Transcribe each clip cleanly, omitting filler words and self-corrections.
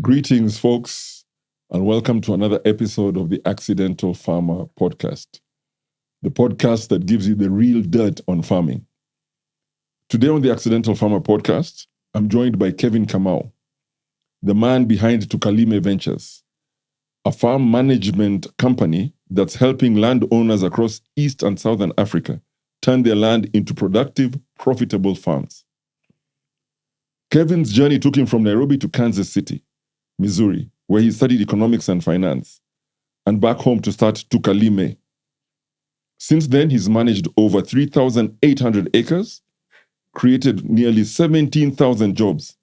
Greetings, folks, and welcome to another episode of the Accidental Farmer Podcast, the podcast that gives you the real dirt on farming. Today on the Accidental Farmer Podcast, I'm joined by Kevin Kamau, the man behind Tukalime Ventures, a farm management company that's helping landowners across East and Southern Africa turn their land into productive, profitable farms. Kevin's journey took him from Nairobi to Kansas City, Missouri, where he studied economics and finance, and back home to start Tukalime. Since then, he's managed over 3,800 acres, created nearly 17,000 jobs,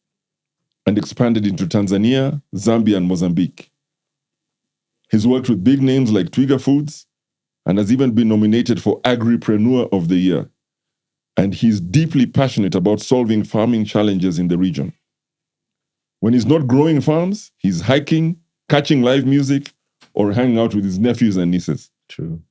and expanded into Tanzania, Zambia, and Mozambique. He's worked with big names like Twiga Foods and has even been nominated for Agripreneur of the Year. And he's deeply passionate about solving farming challenges in the region. When he's not growing farms, he's hiking, catching live music, or hanging out with his nephews and nieces. True.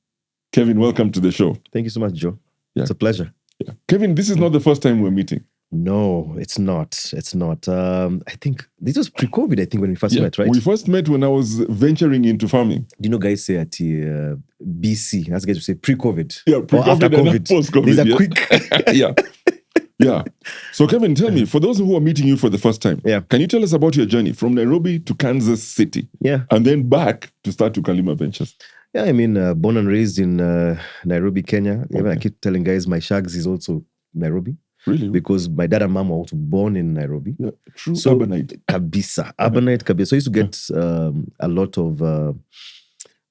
Kevin, welcome to the show. Thank you so much, Joe. Yeah. It's a pleasure. Yeah. Kevin, this is not the first time we're meeting. No, it's not. It's not. I think this was pre-COVID, I think, when we first met, right? We first met when I was venturing into farming. Do you know guys say at BC, as guys would say pre-COVID? Yeah, pre-COVID or after and COVID. Post-COVID. There's a quick... Yeah. Yeah. So Kevin, tell me, for those who are meeting you for the first time, can you tell us about your journey from Nairobi to Kansas City? Yeah. And then back to start Tukalime Ventures? Yeah, I mean, born and raised in Nairobi, Kenya. Okay. Even I keep telling guys my shags is also Nairobi. Really? Because my dad and mom were also born in Nairobi. Yeah, true urbanite. Kabisa. Urbanite, kabisa. So I used to get a lot of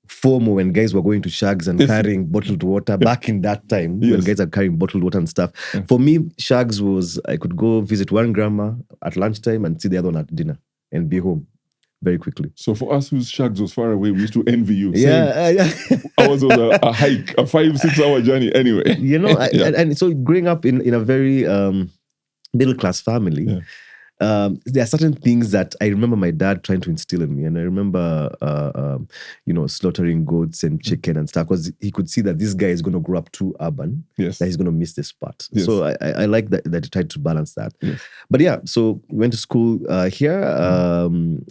FOMO when guys were going to shags and carrying bottled water back in that time when guys are carrying bottled water and stuff. Yeah. For me, shags was I could go visit one grandma at lunchtime and see the other one at dinner and be home very quickly. So for us whose shags was far away, we used to envy you. Yeah. Ours was a hike, a 5-6 hour journey anyway. You know, and so growing up in a very middle class family, there are certain things that I remember my dad trying to instill in me. And I remember, slaughtering goats and chicken and stuff because he could see that this guy is going to grow up too urban, that he's going to miss this part. Yes. So I like that he tried to balance that. Yes. But yeah, so we went to school here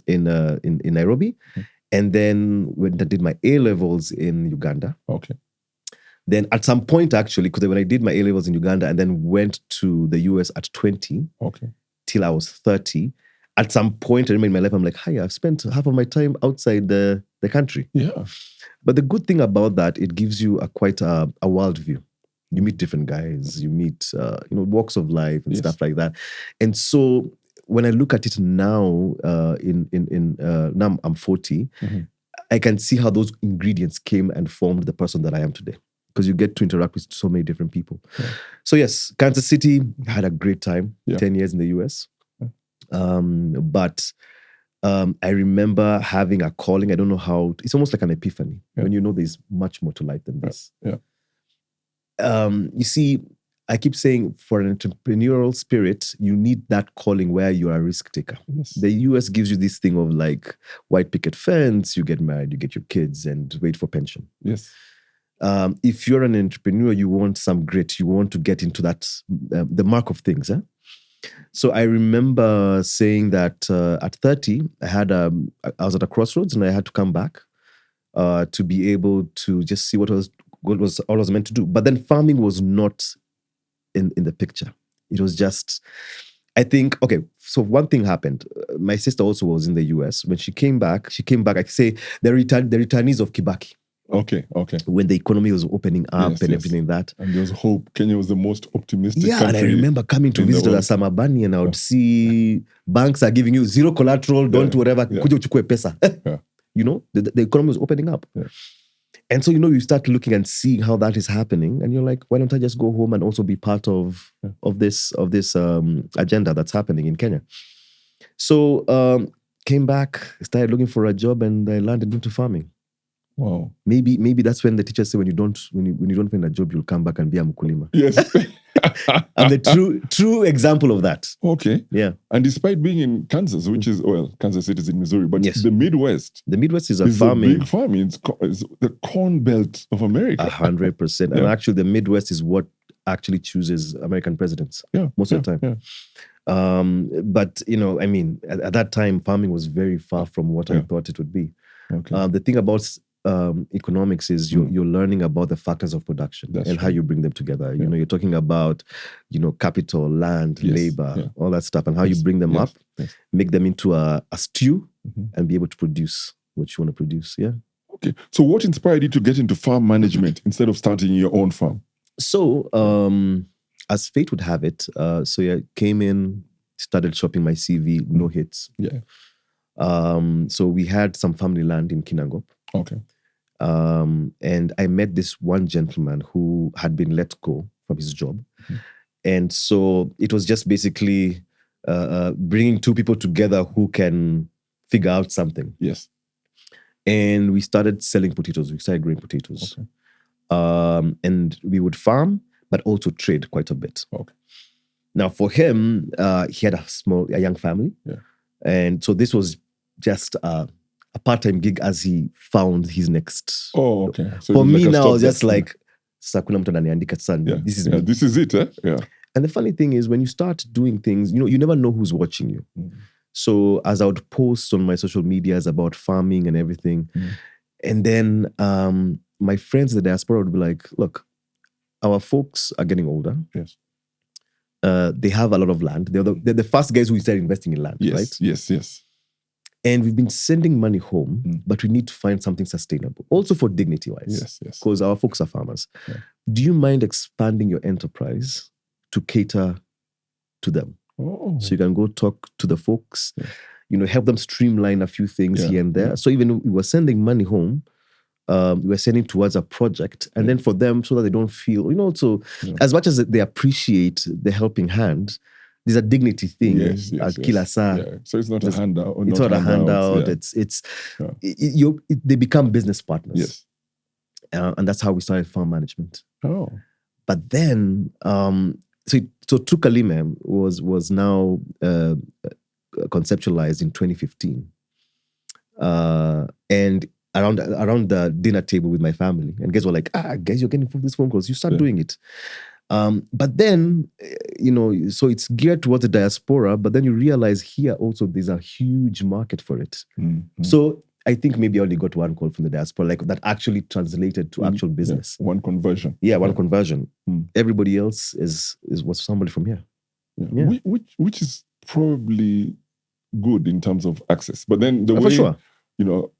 in Nairobi. And then went and did my A-levels in Uganda. Okay. Then at some point, actually, because when I did my A-levels in Uganda and then went to the US at 20, till I was 30, at some point I remember in my life, I'm like, hi, I've spent half of my time outside the country. Yeah. But the good thing about that, it gives you quite a worldview. You meet different guys, you meet walks of life and stuff like that. And so when I look at it now, now I'm 40, I can see how those ingredients came and formed the person that I am today. Because you get to interact with so many different people. Yeah. So yes, Kansas City, I had a great time, 10 years in the US. But I remember having a calling, I don't know how, it's almost like an epiphany, when you know there's much more to life than this. You see, I keep saying for an entrepreneurial spirit, you need that calling where you're a risk taker. Yes. The US gives you this thing of like white picket fence, you get married, you get your kids and wait for pension. Yes. If you're an entrepreneur, you want some grit. You want to get into that, the mark of things. So I remember saying that at 30, I was at a crossroads and I had to come back to be able to just see what was all I was meant to do. But then farming was not in the picture. It was just, I think, so one thing happened. My sister also was in the US. When she came back, I say the returnees of Kibaki. Okay. When the economy was opening up and everything that. And there was hope. Kenya was the most optimistic country. And I remember coming to visit at Samabani and I would see banks are giving you zero collateral, don't whatever, kuja uchukue pesa. You know, the economy was opening up. Yeah. And so, you start looking and seeing how that is happening. And you're like, why don't I just go home and also be part of this agenda that's happening in Kenya? So came back, started looking for a job and I landed into farming. Wow. Maybe that's when the teachers say when you don't find a job, you'll come back and be a mkulima. Yes. I'm the true example of that. Okay. Yeah. And despite being in Kansas, which is, Kansas City is in Missouri, but the Midwest. The Midwest is farming. A big farming. It's the corn belt of America. 100%. And actually the Midwest is what actually chooses American presidents most of the time. But I mean, at that time, farming was very far from what I thought it would be. Okay. The thing about economics is you're learning about the factors of production and how you bring them together. You know, you're talking about, capital, land, labor, all that stuff, and how you bring them up, make them into a stew, and be able to produce what you want to produce. Yeah. Okay. So what inspired you to get into farm management instead of starting your own farm? So, as fate would have it, came in, started shopping my CV, no hits. Yeah. So we had some family land in Kinangop. Okay. And I met this one gentleman who had been let go from his job. And so it was just basically bringing two people together who can figure out something. Yes. And we started selling potatoes. We started growing potatoes. Okay. And we would farm, but also trade quite a bit. Okay. Now for him, he had a young family. Yeah. And so this was just a part-time gig as he found his next. Oh, okay. So for me now, just like, Sakuna mtu ananiandika sana. This is me. This is it, eh? Yeah. And the funny thing is, when you start doing things, you never know who's watching you. So as I would post on my social medias about farming and everything, and then my friends in the diaspora would be like, look, our folks are getting older. Yes. They have a lot of land. They're the first guys who started investing in land, right? Yes. And we've been sending money home, but we need to find something sustainable. Also for dignity-wise. Yes. Because our folks are farmers. Yeah. Do you mind expanding your enterprise to cater to them? Oh. So you can go talk to the folks, help them streamline a few things here and there. Yeah. So even we were sending money home, we were sending towards a project, and then for them, so that they don't feel, as much as they appreciate the helping hand, there's a dignity thing. Yes. So it's not a handout. It's not a handout. Yeah. They become business partners. Yes. And that's how we started farm management. Oh. But then, so Tukalime was now conceptualized in 2015. And around the dinner table with my family, and guys were like, guys, you're getting these phone calls. You start doing it. But then, so it's geared towards the diaspora, but then you realize here also there's a huge market for it. So I think maybe I only got one call from the diaspora, like that actually translated to actual business. Yeah. One conversion. Yeah, one conversion. Everybody else was somebody from here. Yeah. Which is probably good in terms of access. But then the way, for sure.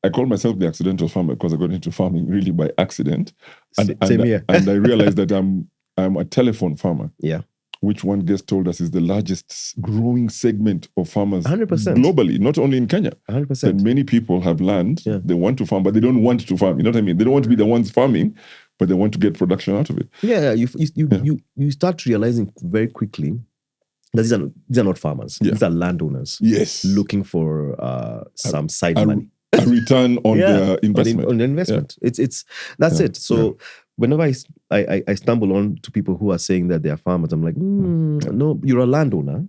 I call myself the accidental farmer because I got into farming really by accident. Same here. And I realized that I'm a telephone farmer. Yeah. Which one guest told us is the largest growing segment of farmers 100%. Globally, not only in Kenya. 100%. That many people have land, they want to farm, but they don't want to farm. You know what I mean? They don't want to be the ones farming, but they want to get production out of it. Yeah, you start realizing very quickly that these are not farmers. Yeah. These are landowners. Yes. Looking for some side money. A return on their investment. On the investment. Yeah. That's it. So whenever I stumble on to people who are saying that they are farmers, I'm like, no, you're a landowner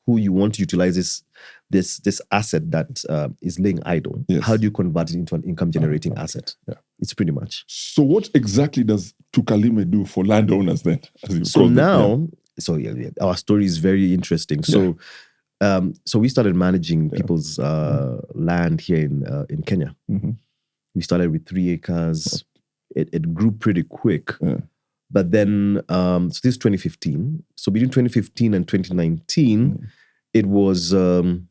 who you want to utilize this asset that is laying idle. Yes. How do you convert it into an income-generating asset? Yeah. It's pretty much. So what exactly does Tukalime do for landowners then? So our story is very interesting. So so we started managing people's land here in Kenya. We started with 3 acres. It grew pretty quick. But then, so this is 2015. So between 2015 and 2019, it was, there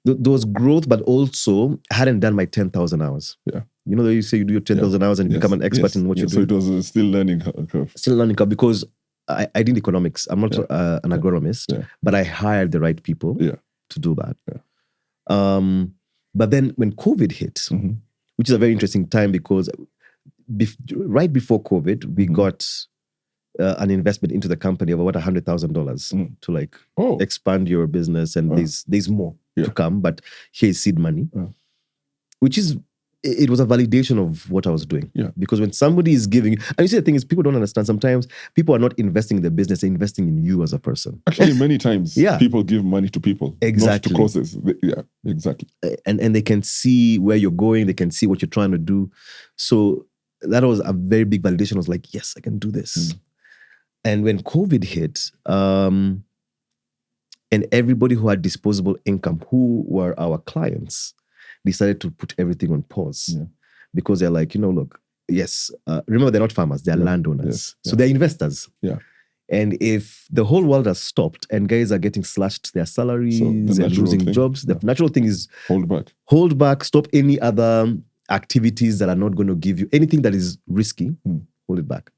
was growth, but also I hadn't done my 10,000 hours. Yeah. You say you do your 10,000 hours and you become an expert in what you're doing. So it was still learning curve. Still learning curve because I did economics. I'm not an agronomist, but I hired the right people to do that. Yeah. But then when COVID hit, which is a very interesting time because right before COVID, we got an investment into the company of about $100,000 to expand your business, and there's more to come. But here's seed money, which is. It was a validation of what I was doing. Yeah. Because when somebody is giving, and you see the thing is, people don't understand. Sometimes people are not investing in the business; they're investing in you as a person. Actually, many times, people give money to people, not to causes. Yeah, exactly. And they can see where you're going. They can see what you're trying to do. So that was a very big validation. I was like, yes, I can do this. And when COVID hit, And everybody who had disposable income, who were our clients, decided to put everything on pause because they're like, look, yes, remember, they're not farmers, they're landowners. So they're investors. Yeah. And if the whole world has stopped and guys are getting slashed their salaries and losing jobs, the natural thing is hold back, stop any other activities that are not going to give you anything that is risky, hold it back.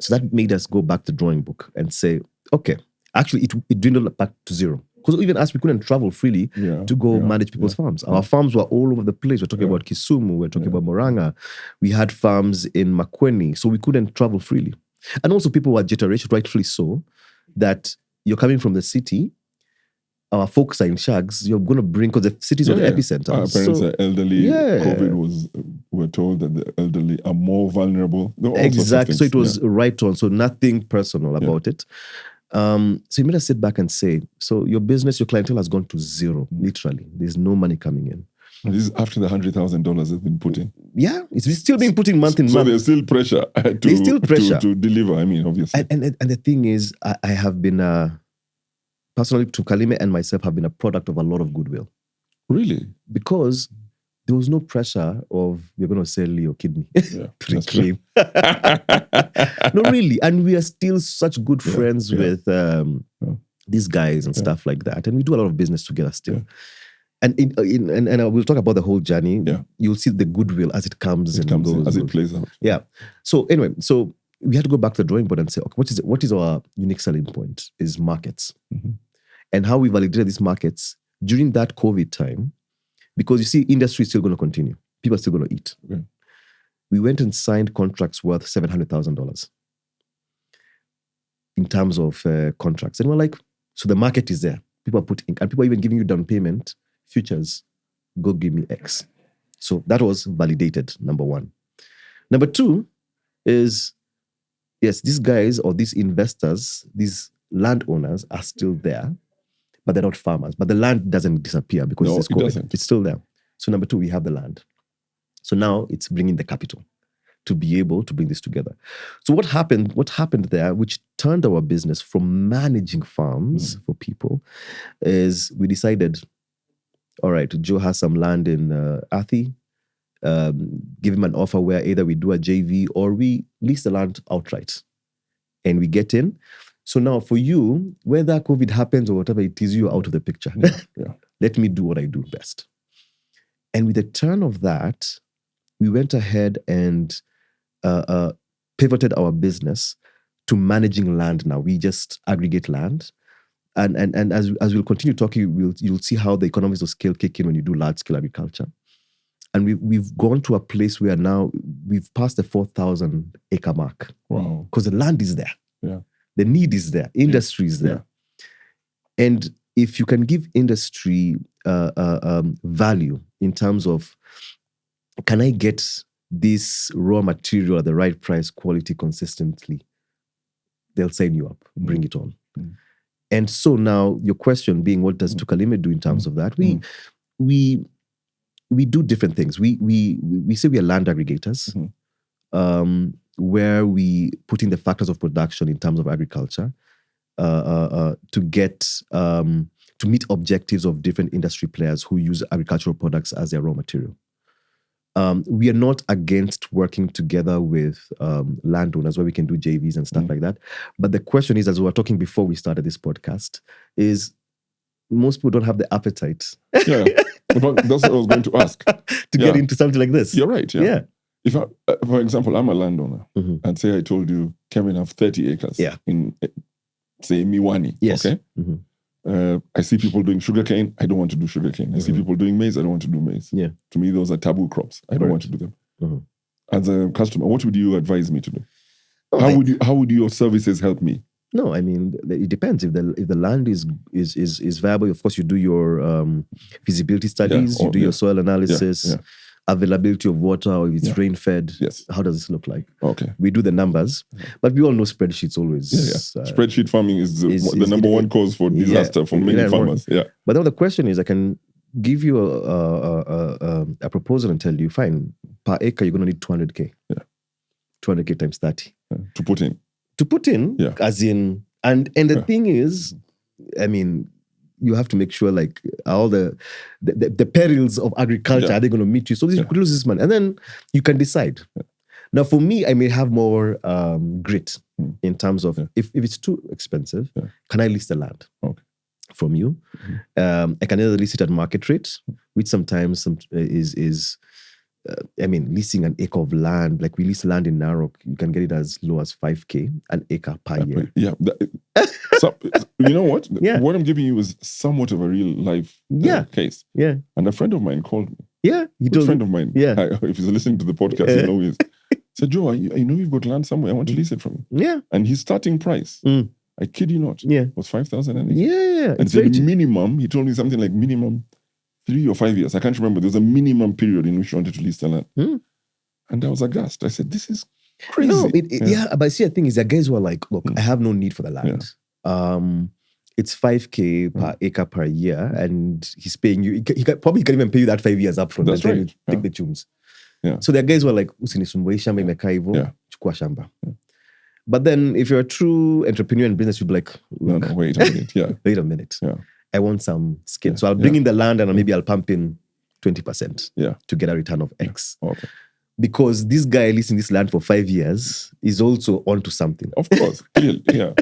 So that made us go back to the drawing book and say, okay, actually it dwindled back to zero. Because even as we couldn't travel freely to go manage people's farms. Our farms were all over the place. We're talking about Kisumu, we're talking about Moranga. We had farms in Makueni, so we couldn't travel freely. And also people were jittery, rightfully so, that you're coming from the city, our folks are in shags, you're going to bring, because the cities are the epicenter. Our parents are elderly. COVID we're told that the elderly are more vulnerable. Exactly. So it was right on. So nothing personal about it. So you made us sit back and say, so your business, your clientele has gone to zero, literally. There's no money coming in. And this is after the $100,000 has been put in. Yeah, it's still being put in month in month. So there's still pressure to deliver, obviously. And the thing is, I have been, personally, Tukalime and myself have been a product of a lot of goodwill. Really? Because there was no pressure of, we're going to sell your kidney. Pre-claim. No, really. And we are still such good friends with these guys and stuff like that. And we do a lot of business together still. And we'll talk about the whole journey. You'll see the goodwill as it comes and goes. As it plays out. Yeah. So anyway, we had to go back to the drawing board and say, okay, what is our unique selling point? Is markets. And how we validated these markets during that COVID time, because you see, industry is still going to continue. People are still going to eat. We went and signed contracts worth $700,000 in terms of contracts. And we're like, so the market is there. People are putting, and people are even giving you down payment, futures, go give me X. So that was validated, number one. Number two is, yes, these guys or these investors, these landowners are still there, but they're not farmers. But the land doesn't disappear because it's still there. So number two, we have the land. So now it's bringing the capital to be able to bring this together. So what happened there, which turned our business from managing farms for people, is we decided, all right, Joe has some land in Athi. Give him an offer where either we do a JV or we lease the land outright and we get in. So now for you, whether COVID happens or whatever it is, you're out of the picture. Let me do what I do best. And with the turn of that, we went ahead and pivoted our business to managing land now. We just aggregate land. And as we'll continue talking, you'll see how the economies of scale kick in when you do large-scale agriculture. And we've gone to a place where now we've passed the 4,000 acre mark. Wow. Because the land is there. Yeah. The need is there. Industry is there. Yeah. And if you can give industry value in terms of, can I get this raw material at the right price, quality, consistently, they'll sign you up, bring it on. And so now your question being, what does Tukalime do in terms of that? We do different things. We say we are land aggregators, where we put in the factors of production in terms of agriculture to get to meet objectives of different industry players who use agricultural products as their raw material. We are not against working together with landowners where we can do JVs and stuff like that. But the question is, as we were talking before we started this podcast, is most people don't have the appetite. Yeah, that's what I was going to ask. to get into something like this. You're right, yeah. If for example, I'm a landowner and say I told you, Kevin, I have 30 acres in, say, Miwani, okay? I see people doing sugarcane. I don't want to do sugarcane. I see people doing maize. I don't want to do maize. Yeah. To me, those are taboo crops. I don't want to do them. As a customer, what would you advise me to do? How would your services help me? No, I mean, it depends. If the land is viable, of course, you do your feasibility studies, you do your soil analysis, availability of water, or if it's rain-fed. How does this look like? Okay. We do the numbers, but we all know spreadsheets always. Spreadsheet farming is the number one cause for disaster for many farmers. But now the question is, I can give you a proposal and tell you, fine, per acre, you're going to need 200K. 200K times 30. To put in. As in, and the thing is, I mean, you have to make sure like all the perils of agriculture, are they going to meet you? So you could lose this money. And then you can decide. Now, for me, I may have more grit in terms of if it's too expensive, can I lease the land from you? I can either lease it at market rate, which sometimes is leasing an acre of land, like we lease land in Narok, you can get it as low as 5K an acre per year. Yeah. So, you know what? What I'm giving you is somewhat of a real life case. Yeah. And a friend of mine called me. Yeah. A friend of mine. Yeah. If he's listening to the podcast, he knows. Said, Joe, I know you've got land somewhere. I want to lease it from you. Yeah. And his starting price, I kid you not, was 5,000 an acre. Yeah. And the minimum, he told me something like minimum 3 or 5 years. I can't remember. There's a minimum period in which you wanted to lease the land. And I was aghast. I said, this is crazy. No, but see, the thing is, there are guys who are like, look, I have no need for the land. It's 5K per acre per year, and he's paying you. He probably can't even pay you that 5 years up front. That's right. Take the tunes. Yeah. So there are guys who are like, usinisumbue shamba imekaa hivyo, chukua shamba. But then if you're a true entrepreneur in business, you'll be like, no, wait a minute. Yeah. Wait a minute. Yeah. I want some skin. So I'll bring in the land and maybe I'll pump in 20% to get a return of X. Okay. Because this guy leasing this land for 5 years is also onto something. Of course. Yeah.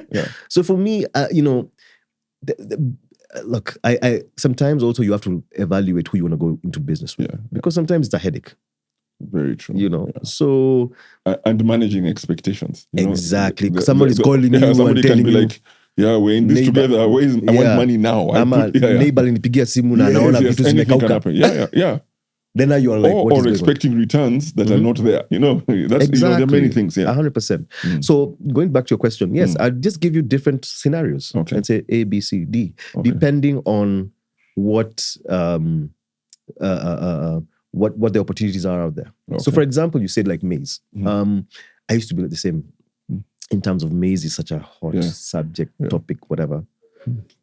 So for me, look, I sometimes also you have to evaluate who you want to go into business with. Because sometimes it's a headache. Very true. So and managing expectations. Exactly. Someone is calling you somebody and telling can be you, like, we're in this together. I want money now. Neighbor alinipigia simu na anaona vitu zimekauka. Yeah. Then now you are like, or expecting returns that are not there. That's exactly. There are many things. 100%. So going back to your question, yes, I'll just give you different scenarios. Okay. Let's say A, B, C, D, depending on what the opportunities are out there. Okay. So for example, you said like maize. I used to be the same in terms of maize is such a hot subject, topic, whatever.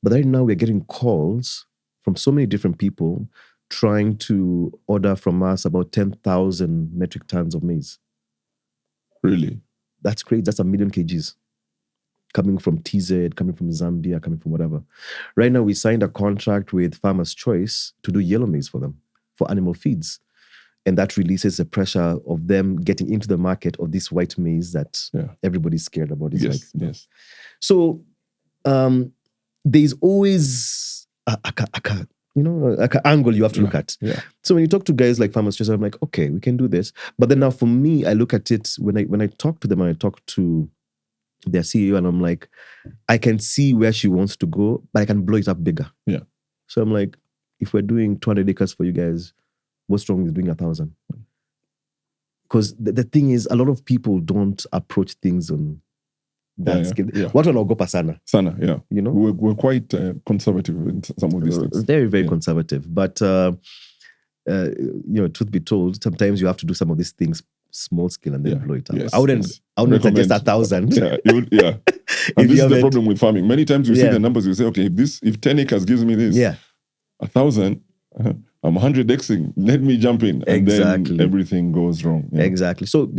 But right now we're getting calls from so many different people trying to order from us about 10,000 metric tons of maize. Really? That's great. That's 1 million kgs. Coming from TZ, coming from Zambia, coming from whatever. Right now we signed a contract with Farmer's Choice to do yellow maize for them, for animal feeds. And that releases the pressure of them getting into the market of this white maize that everybody's scared about. It's yes. So there's always a angle you have to look at. Yeah. So when you talk to guys like Farmers Choice, I'm like, okay, we can do this. But then now for me, I look at it when I talk to them and I talk to their CEO and I'm like, I can see where she wants to go, but I can blow it up bigger. Yeah. So I'm like, if we're doing 200 acres for you guys, what's wrong with doing 1,000? Because the thing is, a lot of people don't approach things on that scale. What wanaogopa sana? Sana, yeah. We're quite conservative in some of these things. Very, very conservative. But, truth be told, sometimes you have to do some of these things small scale and then blow it up. Yes, I wouldn't suggest 1,000. And this is the problem with farming. Many times you see the numbers, you say, okay, if 10 acres gives me this, 1,000, I'm 100xing, let me jump in. And then everything goes wrong. Yeah. Exactly. So,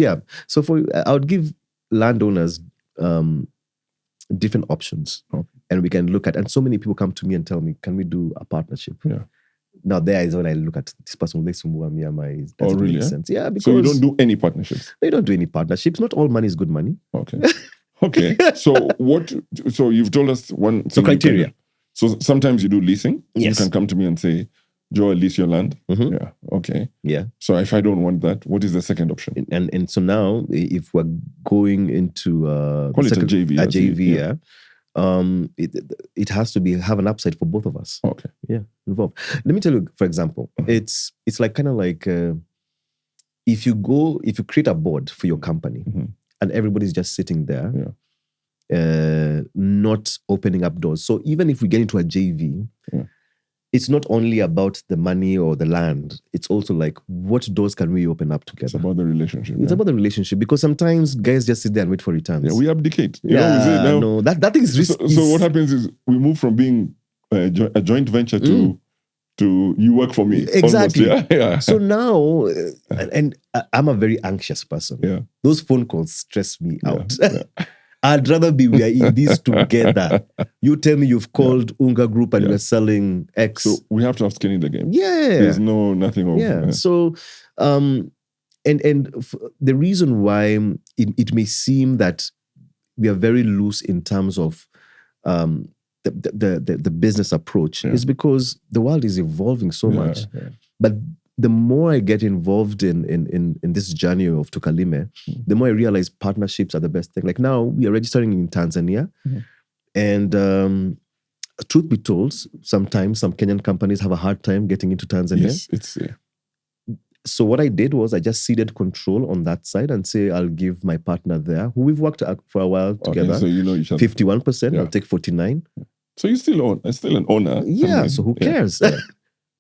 I would give landowners different options. Okay. And we can look at, and so many people come to me and tell me, can we do a partnership? Yeah. Now there is when I look at this person, doesn't really make sense. Yeah, because so you don't do any partnerships? They don't do any partnerships. Not all money is good money. Okay. So you've told us one thing. So criteria. So sometimes you do leasing. Yes. You can come to me and say, Joe, I'll lease your land. Mm-hmm. Yeah. Okay. Yeah. So if I don't want that, what is the second option? And so now, if we're going into call it a JV. It has to have an upside for both of us. Okay. Yeah. Involved. Let me tell you, for example, it's like kind of like if you create a board for your company and everybody's just sitting there, not opening up doors. So even if we get into a JV, it's not only about the money or the land. It's also like, what doors can we open up together? It's about the relationship. It's about the relationship, because sometimes guys just sit there and wait for returns. Yeah, we abdicate. No, that thing is risky. So what happens is we move from being a joint venture to you work for me. Exactly. Almost, yeah. So now, and I'm a very anxious person. Yeah. Those phone calls stress me out. I'd rather we are in this together. You tell me you've called Unga Group and we're selling X. So we have to have skin in the game. Yeah. There's nothing of... Yeah. So, the reason why it may seem that we are very loose in terms of the business approach is because the world is evolving so much. Yeah. But the more I get involved in this journey of Tukalime, the more I realize partnerships are the best thing. Like now we are registering in Tanzania, and truth be told, sometimes some Kenyan companies have a hard time getting into Tanzania. Yes, it's... So what I did was I just ceded control on that side and say I'll give my partner there, who we've worked for a while together. So you 51%. I'll take 49%. So you still own? I'm still an owner. Yeah. So who cares? Yeah.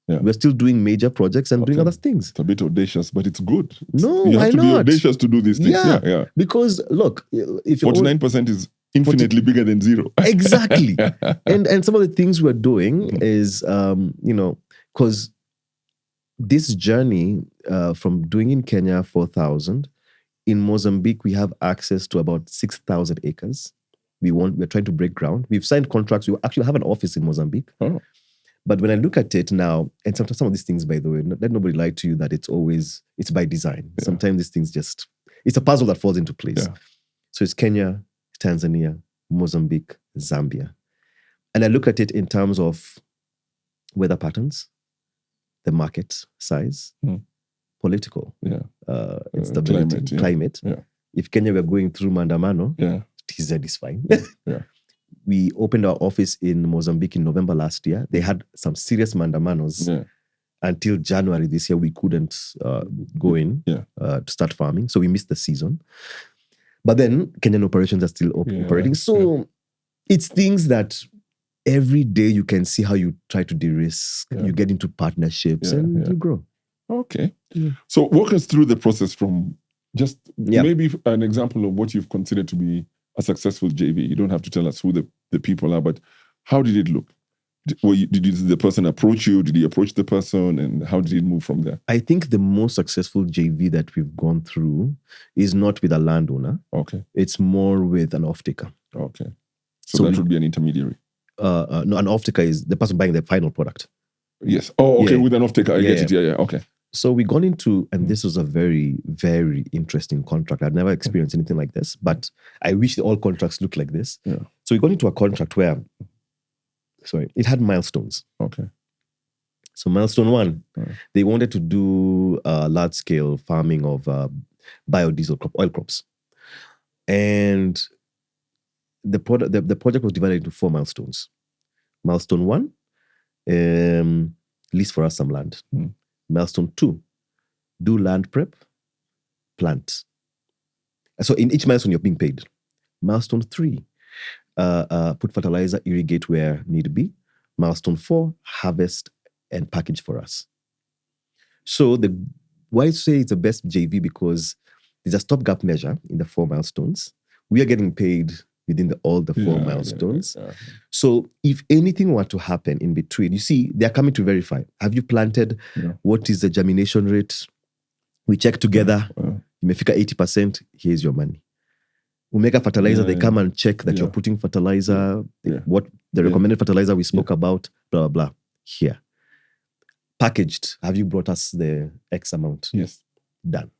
We're still doing major projects and doing other things. It's a bit audacious, but it's good. You have to be audacious to do these things. Yeah. Because look, if 49% is infinitely bigger than zero. Exactly. And some of the things we're doing is, because this journey from doing in Kenya 4,000, in Mozambique we have access to about 6,000 acres. We're trying to break ground. We've signed contracts. We actually have an office in Mozambique. Oh. But when I look at it now, and sometimes some of these things, by the way, let nobody lie to you that it's by design. Yeah. Sometimes these things it's a puzzle that falls into place. Yeah. So it's Kenya, Tanzania, Mozambique, Zambia. And I look at it in terms of weather patterns, the market size, political, instability, climate. Yeah. If Kenya were going through Mandamano, TZ is fine. Yeah. We opened our office in Mozambique in November last year. They had some serious mandamanos. Until January this year, we couldn't go in to start farming. So we missed the season. But then Kenyan operations are still operating. So it's things that every day you can see how you try to de-risk. You get into partnerships and you grow. Okay. Yeah. So walk us through the process from just maybe an example of what you've considered to be a successful JV. You don't have to tell us who the people are, but how did it look? Did the person approach you? Did he approach the person? And how did it move from there? I think the most successful JV that we've gone through is not with a landowner. Okay. It's more with an off-taker. Okay. So that would be an intermediary. No, an off-taker is the person buying the final product. Yes. Oh, okay. With an off-taker, I get it. Yeah. Okay. So we got into, and this was a very, very interesting contract. I'd never experienced anything like this, but I wish all contracts looked like this. Yeah. So we got into a contract where, it had milestones. Okay. So milestone 1, they wanted to do large-scale farming of biodiesel oil crops. And the project was divided into 4 milestones. Milestone 1, lease for us some land. Milestone 2, do land prep, plant. So in each milestone, you're being paid. Milestone 3, put fertilizer, irrigate where need be. Milestone 4, harvest and package for us. So why I say it's the best JV, because there's a stopgap measure in the 4 milestones. We are getting paid within all the 4 milestones. Yeah. So if anything were to happen in between, you see, they're coming to verify. Have you planted? Yeah. What is the germination rate? We check together. You may figure 80%, here's your money. Omega fertilizer, they come and check that you're putting fertilizer, what the recommended fertilizer we spoke about, blah, blah, blah. Here. Packaged, have you brought us the X amount? Yes. Done.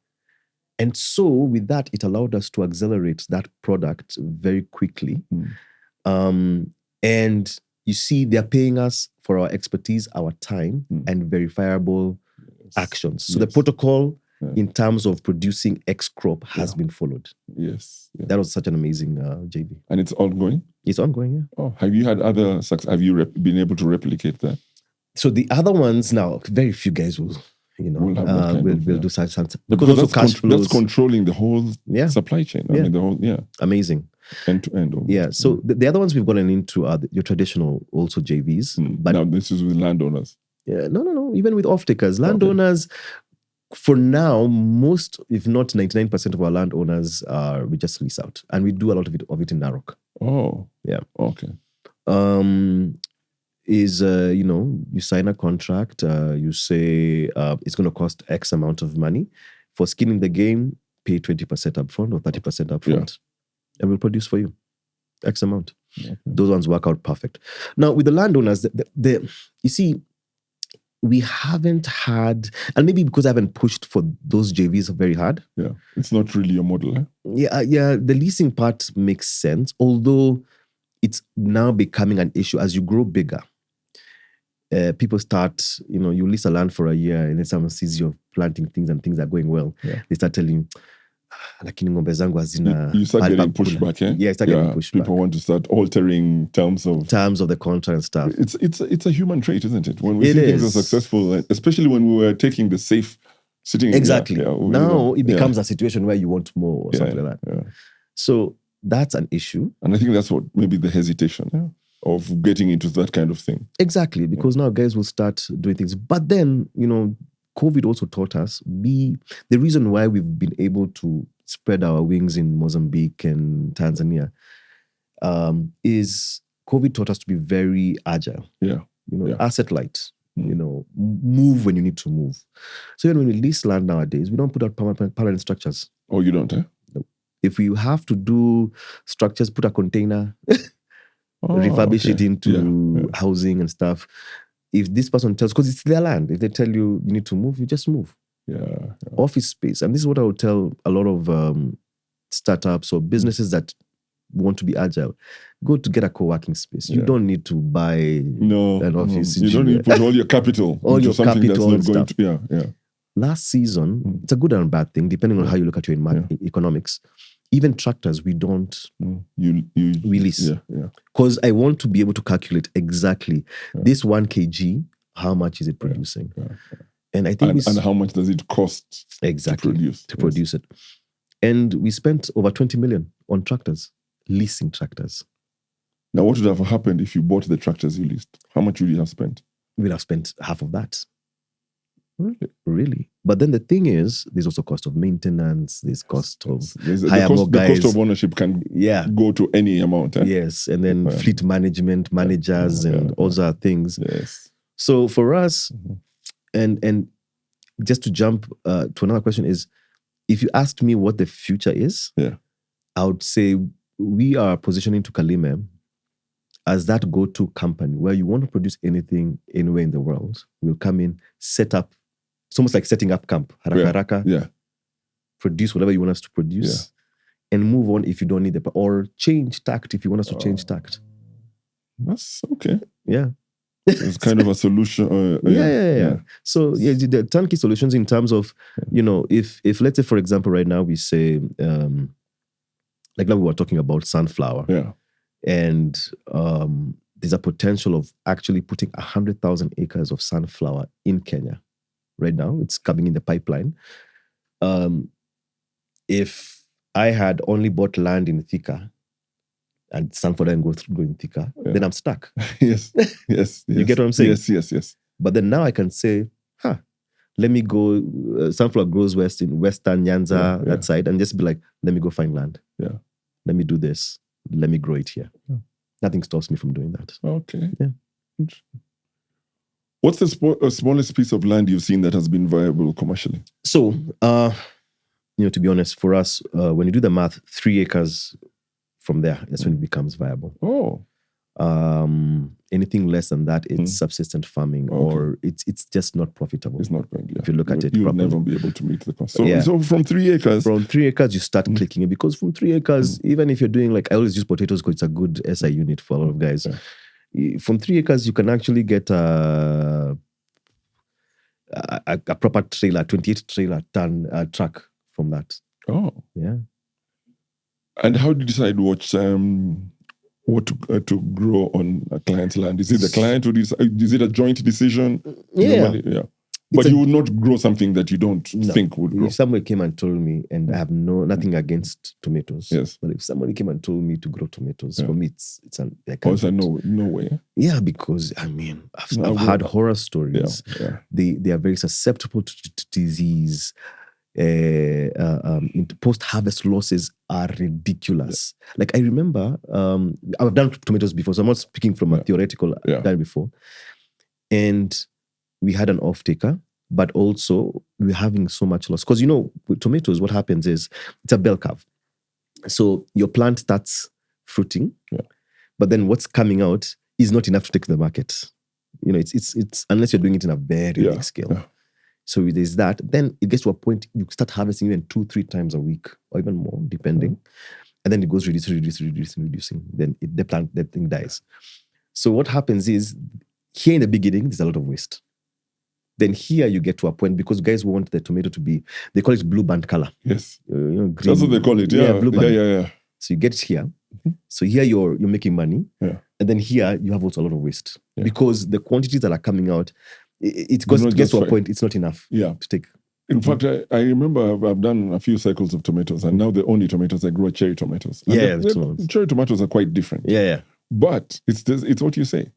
And so with that, it allowed us to accelerate that product very quickly. And you see, they're paying us for our expertise, our time, and verifiable actions. So the protocol in terms of producing X crop has been followed. Yes. Yeah. That was such an amazing JV. And it's ongoing? It's ongoing, yeah. Oh, have you had other success? Have you been able to replicate that? So the other ones now, very few guys will do such something. Because also cash flows. That's controlling the whole supply chain. I mean, the whole, amazing. End to end. Almost. Yeah. So the other ones we've gotten into are your traditional also JVs. But now this is with landowners. Yeah. No. Even with off-takers. Landowners, for now, most, if not 99% of our landowners we just lease out. And we do a lot of it in Narok. Oh. Yeah. Okay. You sign a contract, you say it's going to cost X amount of money. For skin in the game, pay 20% upfront or 30% upfront. and we'll produce for you X amount. Okay. Those ones work out perfect. Now, with the landowners, you see, we haven't had, and maybe because I haven't pushed for those JVs very hard. Yeah, it's not really a model. Eh? Yeah. The leasing part makes sense, although it's now becoming an issue as you grow bigger. People start, you lease a land for a year and then someone sees you're planting things and things are going well. Yeah. They start telling you, lakini ng'ombe zangu hazina. You start getting pushback, eh? Yeah, getting pushback. People want to start altering terms of the contract and stuff. It's a human trait, isn't it? When we see things are successful, especially when we were taking the safe sitting. Exactly. Now it becomes a situation where you want more or something like that. Yeah. So that's an issue. And I think that's what maybe the hesitation of getting into that kind of thing. Exactly, because now guys will start doing things. But then, COVID also taught us the reason why we've been able to spread our wings in Mozambique and Tanzania is COVID taught us to be very agile. Yeah. Asset light. Move when you need to move. So even when we lease land nowadays, we don't put out permanent structures. Oh, you don't, eh? No. If you have to do structures, put a container, refurbish it into housing and stuff. If this person tells, because it's their land, if they tell you need to move, you just move. Yeah. Office space. And this is what I would tell a lot of startups or businesses that want to be agile. Go to get a co-working space. You don't need to buy an office. You don't need to put all your capital into something that's not going to. Yeah. Last season, it's a good and bad thing, depending on how you look at your economics. Even tractors, we don't release. Yeah. Because I want to be able to calculate exactly this 1 kg, how much is it producing? Yeah. And I think and how much does it cost to produce it? And we spent over 20 million on tractors, leasing tractors. Now, what would have happened if you bought the tractors you leased? How much would you have spent? We'd have spent half of that. Really? But then the thing is, there's also cost of maintenance, there's cost of hire more guys. The cost of ownership can go to any amount. Eh? Yes, and then fleet management, managers, and other things. Yes. So for us, and just to jump to another question is, if you asked me what the future is, I would say we are positioning Tukalime as that go-to company where you want to produce anything anywhere in the world. We'll come in, set up. It's almost like setting up camp. Haraka. Produce whatever you want us to produce and move on if you don't need or change tact if you want us to change tact. That's okay. Yeah. It's kind of a solution. Yeah. So the turnkey solutions in terms of, if let's say, for example, right now we say, like now we were talking about sunflower. Yeah. And there's a potential of actually putting 100,000 acres of sunflower in Kenya. Right now, it's coming in the pipeline. If I had only bought land in Thika and sunflower didn't go in Thika, then I'm stuck. Yes. You get what I'm saying? Yes. But then now I can say, let me go, sunflower grows west in Western Nyanza, that side, and just be like, let me go find land. Yeah. Let me do this. Let me grow it here. Yeah. Nothing stops me from doing that. Okay. Yeah. What's the smallest piece of land you've seen that has been viable commercially? So, to be honest, for us, when you do the math, 3 acres from there, that's when it becomes viable. Oh. Anything less than that, it's subsistent farming, or it's just not profitable. It's not going. If you look at it you'll properly. never be able to meet the cost. So from 3 acres. From 3 acres, you start clicking it, because from 3 acres, even if you're doing, like, I always use potatoes because it's a good SI unit for a lot of guys. Yeah. From 3 acres, you can actually get a proper trailer, 28 trailer ton truck from that. Oh. Yeah. And how do you decide what to grow on a client's land? Is it the client who decides? Is it a joint decision? Yeah. But you would not grow something that you don't think would grow. If somebody came and told me, and I have nothing against tomatoes, yes. But if somebody came and told me to grow tomatoes, for me, it's no way. Yeah, because I've had horror stories. Yeah. They are very susceptible to disease. Post-harvest losses are ridiculous. Yeah. Like, I remember, I've done tomatoes before, so I'm not speaking from a theoretical. I've done it before, and we had an off-taker, but also we were having so much loss. Because, with tomatoes, what happens is it's a bell curve. So your plant starts fruiting, but then what's coming out is not enough to take to the market. It's unless you're doing it in a very big scale. Yeah. So there's that. Then it gets to a point you start harvesting even 2-3 times a week or even more, depending. And then it goes reducing. Then that thing dies. So what happens is, here in the beginning, there's a lot of waste. Then here you get to a point, because guys want the tomato to be, they call it blue band color. Yes. Green. That's what they call it. Yeah. Blue band. Yeah. So you get it here. So here you're making money. Yeah. And then here you have also a lot of waste. Yeah. Because the quantities that are coming out, it gets to a point, it's not enough to take. In fact, I remember I've done a few cycles of tomatoes, and now the only tomatoes I grow are cherry tomatoes. And cherry tomatoes are quite different. Yeah. But it's what you say.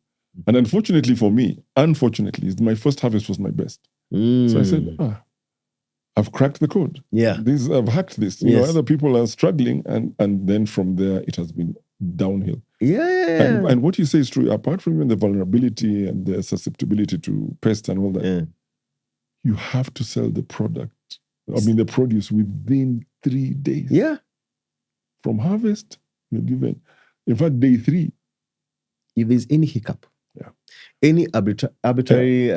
And unfortunately for me, my first harvest was my best. So I said, I've cracked the code. Yeah. I've hacked this. Other people are struggling, and then from there it has been downhill. Yeah. And what you say is true. Apart from even the vulnerability and the susceptibility to pests and all that, you have to sell the product. The produce within 3 days. Yeah. From harvest, you're given. In fact, day 3. If there's any hiccup, any arbitrary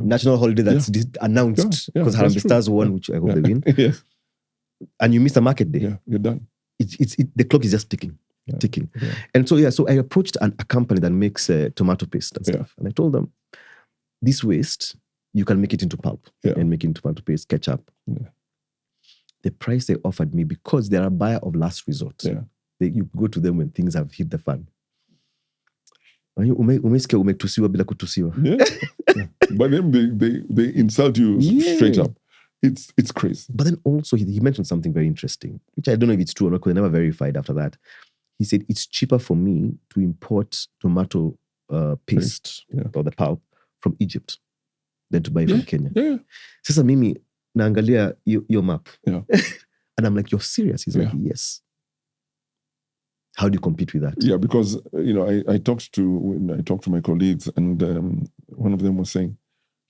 national holiday that's announced, because Harambee Stars won, which I hope they win, and you miss a market day, you're done. The clock is just ticking. Yeah. And so I approached a company that makes tomato paste and stuff, and I told them, this waste, you can make it into pulp and make it into tomato paste, ketchup. The price they offered me, because they're a buyer of last resort, you go to them when things have hit the fan. Umesikia umetusiwa bila kutusiwa. But then they insult you straight up. It's crazy. But then also he mentioned something very interesting, which I don't know if it's true or not, because I never verified after that. He said, it's cheaper for me to import tomato paste or the pulp from Egypt than to buy it from Kenya. Sasa mimi naangalia your map. And I'm like, you're serious? He's like, yes. How do you compete with that? Yeah, because I talked to my colleagues, and one of them was saying,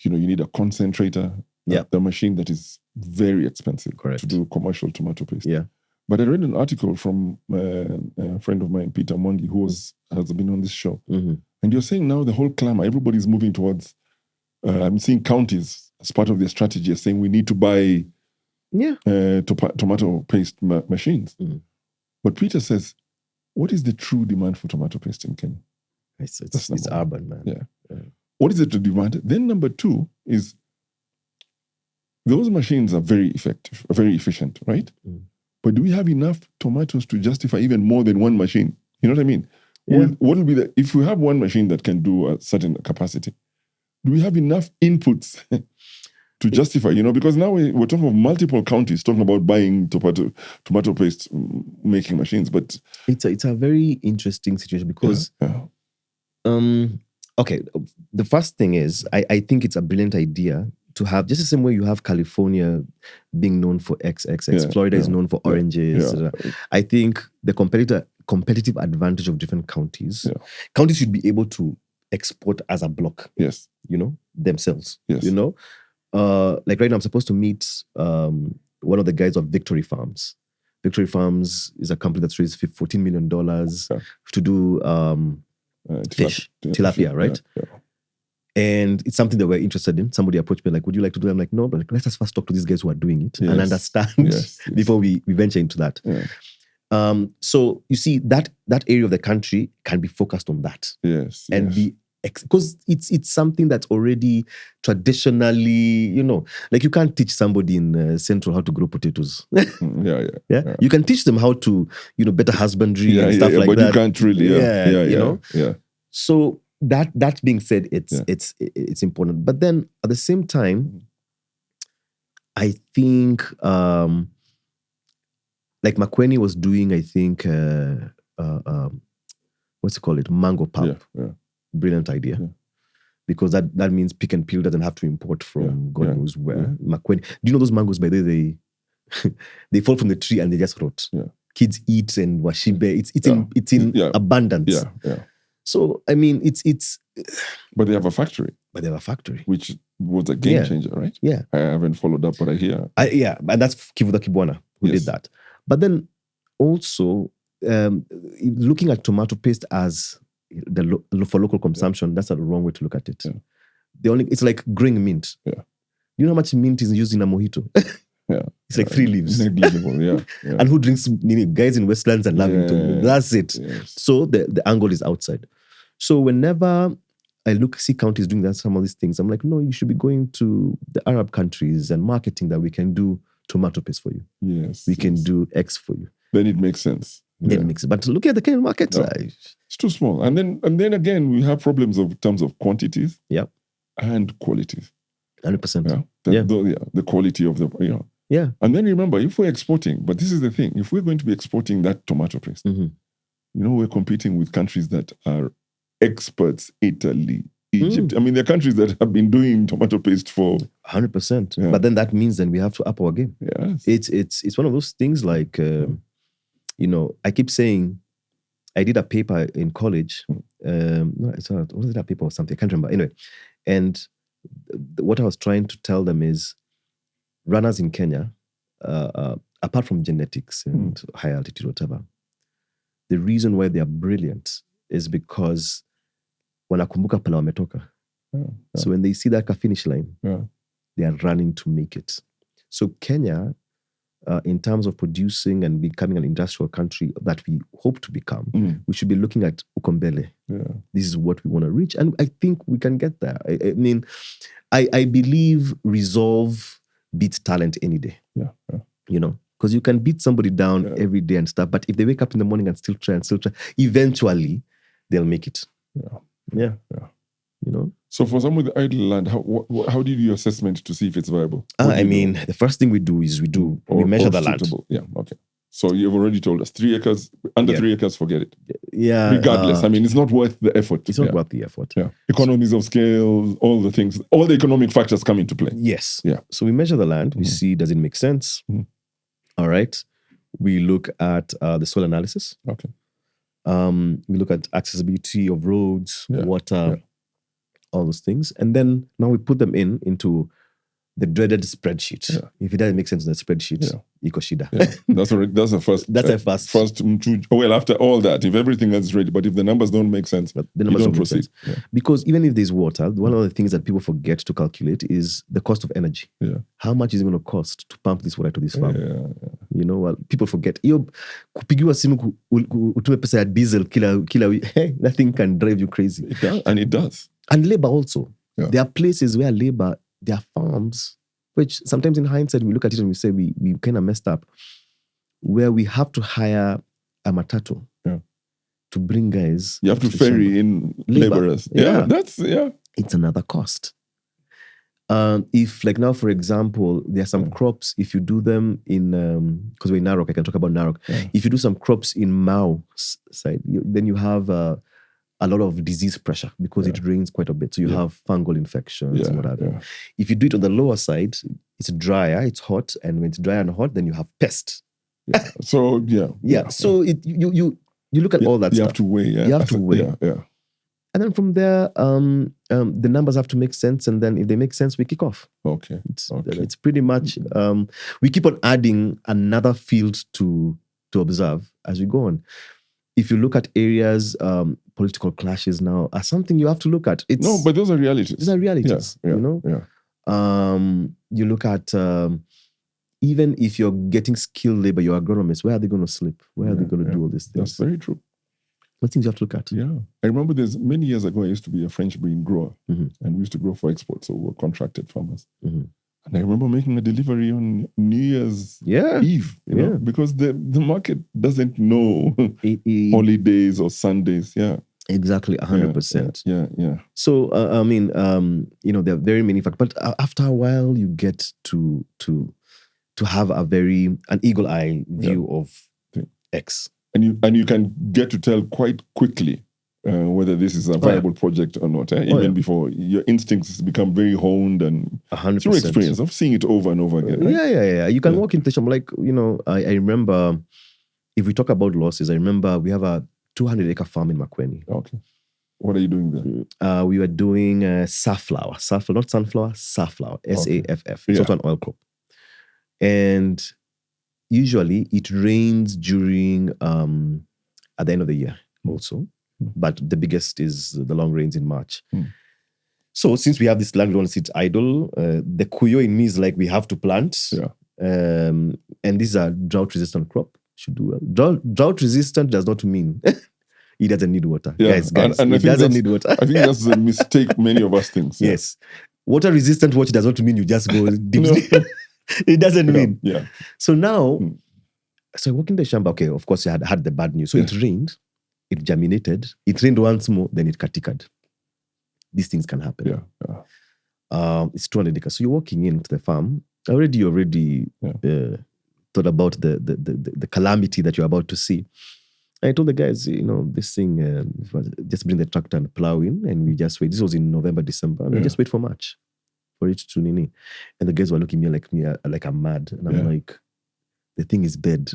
you need a concentrator, the machine that is very expensive to do commercial tomato paste. Yeah. But I read an article from a friend of mine, Peter Mondi, who has been on this show, and you're saying now the whole clamor, everybody's moving towards. I'm seeing counties as part of their strategy are saying we need to buy tomato paste machines. But Peter says, what is the true demand for tomato paste in Kenya? It's urban, man. Yeah. What is the demand? Then number 2 is those machines are very effective, very efficient, right? But do we have enough tomatoes to justify even more than one machine? You know what I mean? Yeah. What will be if we have one machine that can do a certain capacity, do we have enough inputs to justify, because now we're talking of multiple counties talking about buying tomato paste making machines, but it's a very interesting situation because okay, the first thing is I think it's a brilliant idea to have, just the same way you have California being known for XXX, Florida is known for oranges. I think the competitive advantage of different counties should be able to export as a block. Yes. Themselves. Yes. Like right now I'm supposed to meet one of the guys of Victory Farms. Victory Farms is a company that's raised $14 million to do fish, tilapia, right? Yeah. And it's something that we're interested in. Somebody approached me like, would you like to do it? I'm like, no, but let us first talk to these guys who are doing it and understand before we venture into that. Yeah. So you see that area of the country can be focused on that. Yes. And be, because it's something that's already traditionally, like you can't teach somebody in Central how to grow potatoes. Yeah. You can teach them how to, better husbandry and stuff like but that. But you can't really. Yeah. So that being said, it's important. But then at the same time, I think like Makweni was doing, I think what's it called? Mango pulp. Yeah. Brilliant idea. Because that means pick and peel doesn't have to import from God knows where. Makweni. Do you know those mangoes, by the way, they fall from the tree and they just rot. Yeah. Kids eat and washimbe. It's in abundance. Yeah. So I mean it's but they have a factory. Which was a game changer, right? Yeah. I haven't followed up, but I hear. And that's Kivuda Kibwana who did that. But then also looking at tomato paste as for local consumption, that's a wrong way to look at it. Yeah. It's like growing mint. Yeah. You know how much mint is used in a mojito? Yeah. It's like 3 leaves. Negligible, yeah. And who drinks, guys in Westlands and Lavington? That's it. Yes. So the angle is outside. So whenever I see counties doing some of these things, I'm like, no, you should be going to the Arab countries and marketing that we can do tomato paste for you. Yes. We can do X for you. Then it makes sense. Then it makes sense. But look at the Kenyan market. No, it's too small. And then again, we have problems in terms of quantities and qualities. 100%. The quality of the, Yeah. And then remember, if we're exporting, but this is the thing, if we're going to be exporting that tomato paste, we're competing with countries that are experts, Italy, Egypt. I mean, there are countries that have been doing tomato paste for 100%. Yeah. But then that means then we have to up our game. Yes. It's one of those things like, I keep saying, I did a paper in college. Was it a paper or something? I can't remember. Anyway, and what I was trying to tell them is, runners in Kenya, apart from genetics and high altitude, whatever, the reason why they are brilliant is because wanakumbuka pala wametoka. So when they see that finish line, they are running to make it. So Kenya, in terms of producing and becoming an industrial country that we hope to become, we should be looking at Ukombele. Yeah. This is what we want to reach. And I think we can get there. I mean, I believe resolve beats talent any day. Yeah. Because you can beat somebody down every day and stuff, but if they wake up in the morning and still try, eventually they'll make it. Yeah. So for some with the idle land, how do you do your assessment to see if it's viable? The first thing we do is we measure the land. Yeah, okay. So you've already told us 3 acres, under 3 acres, forget it. Yeah. Regardless, it's not worth the effort. It's not worth the effort. Yeah. Economies of scale, all the things, all the economic factors come into play. Yes. Yeah. So we measure the land, we see, does it make sense? All right. We look at the soil analysis. Okay. We look at accessibility of roads, water, all those things. And then now we put them into the dreaded spreadsheet. Yeah. If it doesn't make sense in the spreadsheet, iko shida. Yeah. That's the first. That's the first. Well, after all that, if everything else is ready, but if the numbers don't make sense, the numbers don't proceed. Yeah. Because even if there's water, one of the things that people forget to calculate is the cost of energy. Yeah. How much is it going to cost to pump this water to this farm? Yeah. People forget. Kupigiwa simu utume pesa ya diesel kila hey, nothing can drive you crazy. It does, and it does. And labor also. Yeah. There are places where labor, there are farms, which sometimes in hindsight, we look at it and we say we kind of messed up, where we have to hire a matatu to bring guys. You have to ferry in laborers. Yeah. It's another cost. If, like now, for example, there are some crops, if you do them in, because we're in Narok, I can talk about Narok. Yeah. If you do some crops in Mau side, then you have a lot of disease pressure because it rains quite a bit. So you have fungal infections and what have you. If you do it on the lower side, it's drier, it's hot. And when it's dry and hot, then you have pest. Yeah. So, So you look at all that stuff. You have to weigh. Yeah. You have to weigh. Yeah. And then from there, the numbers have to make sense. And then if they make sense, we kick off. Okay. It's pretty much, we keep on adding another field to observe as we go on. If you look at areas, political clashes now are something you have to look at. No, but those are realities. These are realities, You look at, even if you're getting skilled labor, your agronomists, where are they going to sleep? Where are they going to do all these things? That's very true. What things you have to look at? Yeah. I remember many years ago, I used to be a French bean grower, and we used to grow for export, so we were contracted farmers. And I remember making a delivery on New Year's Eve, because the market doesn't know holidays or Sundays. Yeah. Exactly, 100%. Yeah. So, there are very many factors. But after a while, you get to have an eagle eye view of X. And you can get to tell quite quickly whether this is a viable project or not. Even before your instincts become very honed and 100%. Through experience of seeing it over and over again. Right? Yeah. You can walk into some, like, I remember, if we talk about losses, I remember we have a 200-acre farm in Makueni. Okay. What are you doing there? We were doing safflower, not sunflower, safflower, SAFF. It's also an oil crop. And usually it rains during at the end of the year also, but the biggest is the long rains in March. So since we have this land we don't sit idle, the kuyo in me is like we have to plant. And this is a drought-resistant crop. Should do well. Drought-resistant does not mean it doesn't need water. Guys, and it doesn't need water. I think that's the mistake many of us think. Yes. Water-resistant watch does not mean you just go deep. It doesn't mean. So now, so walking the shamba, okay, of course, you had the bad news. So it rained, it germinated, it rained once more, then it katikad. These things can happen. It's 200 acres. So you're walking into the farm. Already thought about the calamity that you're about to see. I told the guys, this thing, just bring the tractor and plow in, and we just wait. This was in November, December, and we just wait for March for it to nini. And the guys were looking at me like I'm mad, and I'm like, the thing is dead.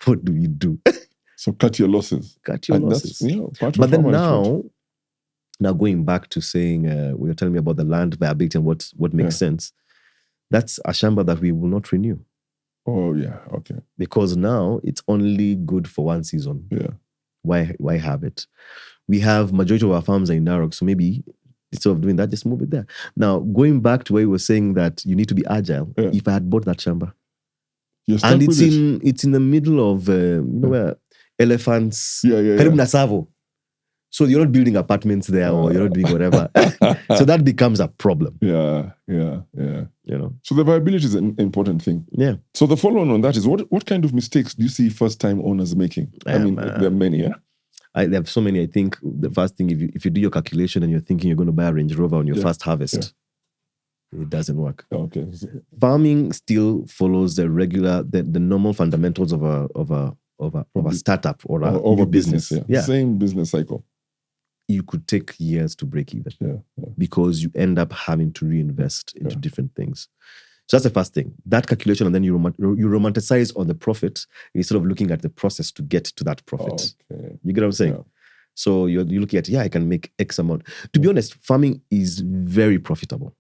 What do we do? So cut your losses. Cut your losses. Part but then now going back to saying, when you're telling me about the land viability and what makes sense, that's a shamba that we will not renew. Oh, yeah. Okay. Because now it's only good for one season. Why have it? We have majority of our farms are in Narok, so maybe instead of doing that, just move it there. Now, going back to where you were saying that you need to be agile, if I had bought that shamba, and it's in the middle of, where elephants, karibu na Savo. So you're not building apartments there or you're not doing whatever. So that becomes a problem. So the viability is an important thing. So the follow-on on that is what kind of mistakes do you see first-time owners making? I mean, there are many, there are so many. I think the first thing, if you do your calculation and you're thinking you're going to buy a Range Rover on your first harvest, it doesn't work. Okay. Farming still follows the normal fundamentals of a startup or a business. Same business cycle. You could take years to break even because you end up having to reinvest into different things. So that's the first thing. That calculation, and then you romanticize on the profit instead of looking at the process to get to that profit. You get what I'm saying? So you're looking at, I can make X amount. To be honest, farming is very profitable.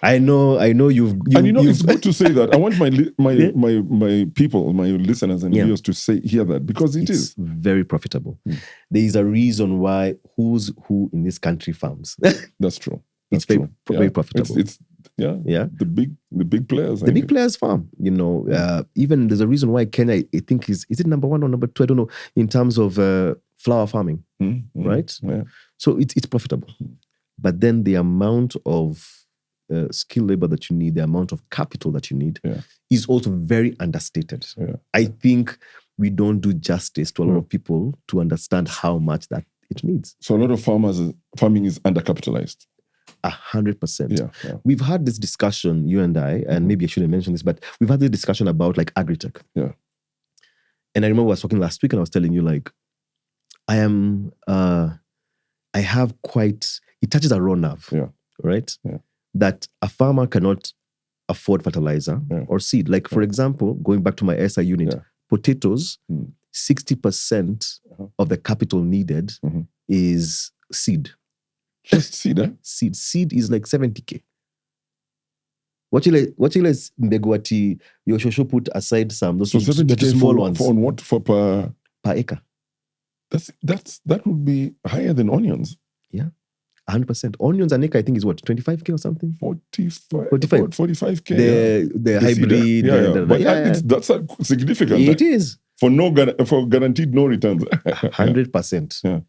I know you've it's good to say that. I want my people, my listeners and viewers to hear that because it's very profitable. There is a reason why who's who in this country farms. That's true. It's very profitable. It's the big players. The big players farm. Even there's a reason why Kenya, I think is it number 1 or number 2? I don't know, in terms of flower farming, right? So it's profitable. But then the amount of skill labor that you need, the amount of capital that you need is also very understated. I think we don't do justice to a lot of people to understand how much that it needs. So a lot of farming is undercapitalized. 100%. We've had this discussion, you and I, and maybe I shouldn't mention this, but we've had this discussion about like agritech. And I remember I was talking last week and I was telling you like, it touches a raw nerve, right? That a farmer cannot afford fertilizer or seed. Like, for example, going back to my SI unit, potatoes, 60% of the capital needed is seed. Just seed, eh? Seed is like 70K. What you like mbegu your shosho put aside some those small ones. For what? For per acre. That would be higher than onions. 100%. Onions an acre, I think, is what, 25K or something? 45K. The hybrid. But that's significant. It is. For guaranteed no returns. 100%.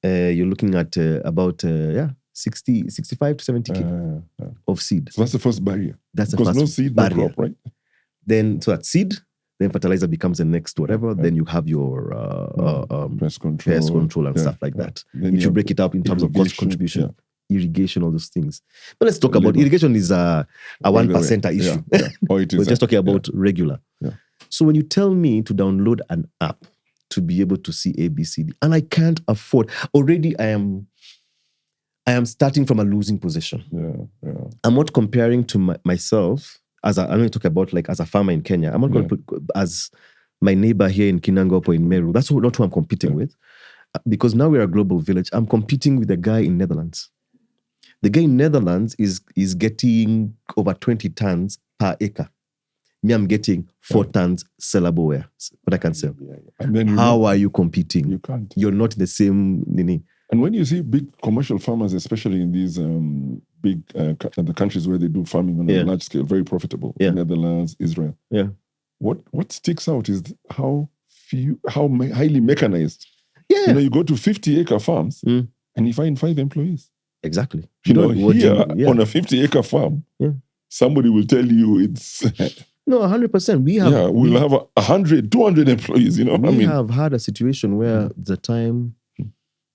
You're looking at about 65 to 70K of seed. So that's the first barrier. That's the first no seed, barrier. No crop, right? Then, so that's seed. Then fertilizer becomes the next whatever. Then you have your pest control and stuff like that. Then if you break it up in terms of cost contribution, irrigation, all those things. But let's talk about irrigation is a 1% issue. We're just talking about regular. So when you tell me to download an app to be able to see ABCD, and I can't afford, already I am starting from a losing position. I'm not comparing to myself. I'm going to talk about like as a farmer in Kenya. I'm not going to put as my neighbor here in Kinangop or in Meru. That's not who I'm competing with. Because now we're a global village. I'm competing with a guy in Netherlands. The guy in Netherlands is getting over 20 tons per acre. Me, I'm getting 4 tons sellable ware, but I can sell. And then how are you competing? You can't. You're not the same. And when you see big commercial farmers, especially in these big the countries where they do farming on a large scale, very profitable, Netherlands, Israel. What sticks out is how highly mechanized. You go to 50-acre farms and you find 5 employees. Exactly. On a 50-acre farm, somebody will tell you it's... No, 100%. We'll have 100, 200 employees, We have had a situation where the time